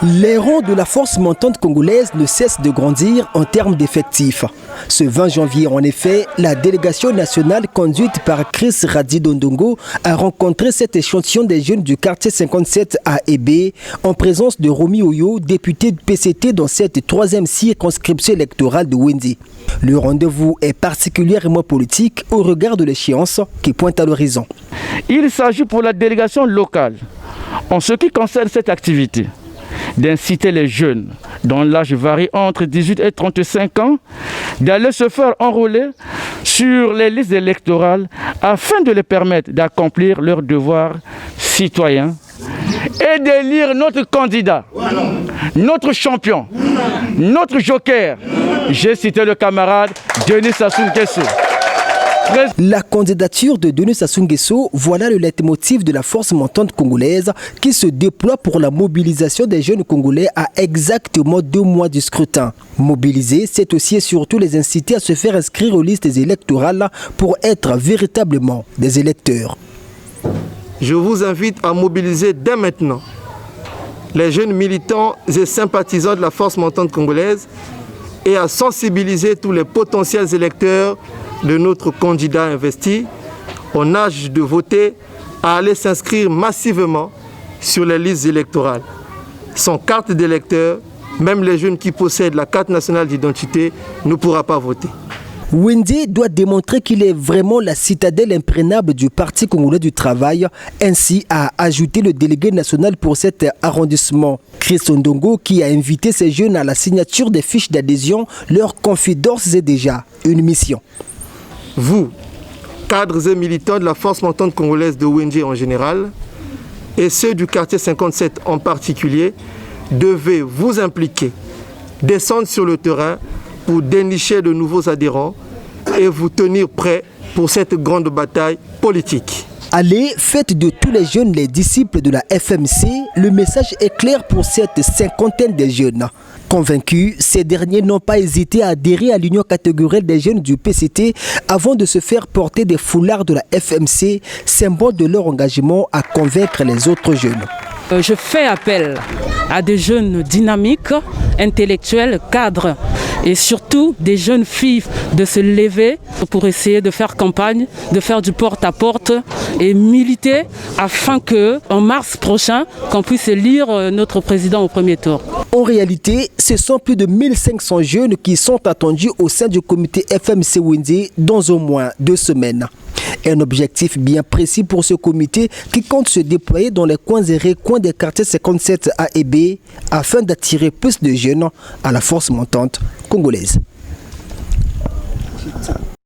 Les rangs de la force montante congolaise ne cessent de grandir en termes d'effectifs. Ce 20 janvier, en effet, la délégation nationale conduite par Chris Radzi-Dondongo a rencontré cet échantillon des jeunes du quartier 57 à Ebé, en présence de Romy Oyo, député de PCT dans cette troisième circonscription électorale de Wendy. Le rendez-vous est particulièrement politique au regard de l'échéance qui pointe à l'horizon. Il s'agit pour la délégation locale, en ce qui concerne cette activité, d'inciter les jeunes, dont l'âge varie entre 18 et 35 ans, d'aller se faire enrôler sur les listes électorales afin de les permettre d'accomplir leurs devoirs citoyens et d'élire notre candidat, notre champion, notre joker. J'ai cité le camarade Denis Sassou Nguesso. La candidature de Denis Sassou Nguesso, voilà le leitmotiv de la force montante congolaise qui se déploie pour la mobilisation des jeunes Congolais à exactement 2 mois du scrutin. Mobiliser, c'est aussi et surtout les inciter à se faire inscrire aux listes électorales pour être véritablement des électeurs. Je vous invite à mobiliser dès maintenant les jeunes militants et sympathisants de la force montante congolaise et à sensibiliser tous les potentiels électeurs de notre candidat investi en âge de voter à aller s'inscrire massivement sur les listes électorales. Sans carte d'électeur, même les jeunes qui possèdent la carte nationale d'identité ne pourront pas voter. Wendy doit démontrer qu'il est vraiment la citadelle imprégnable du Parti congolais du travail, ainsi a ajouté le délégué national pour cet arrondissement. Chris Ondongo, qui a invité ces jeunes à la signature des fiches d'adhésion, leur confie d'ores et déjà une mission. Vous, cadres et militants de la force montante congolaise de Wendy en général, et ceux du quartier 57 en particulier, devez vous impliquer, descendre sur le terrain pour dénicher de nouveaux adhérents et vous tenir prêts pour cette grande bataille politique. Allez, faites de tous les jeunes les disciples de la FMC. Le message est clair pour cette cinquantaine de jeunes. Convaincus, ces derniers n'ont pas hésité à adhérer à l'union catégorielle des jeunes du PCT avant de se faire porter des foulards de la FMC, symbole de leur engagement à convaincre les autres jeunes. Je fais appel à des jeunes dynamiques, intellectuels, cadres et surtout des jeunes filles de se lever pour essayer de faire campagne, de faire du porte-à-porte et militer afin qu'en mars prochain, qu'on puisse élire notre président au premier tour. En réalité, ce sont plus de 1500 jeunes qui sont attendus au sein du comité FMC Wendy dans au moins 2 semaines. Un objectif bien précis pour ce comité qui compte se déployer dans les coins et recoins des quartiers 57 à Ebé afin d'attirer plus de jeunes à la force montante congolaise.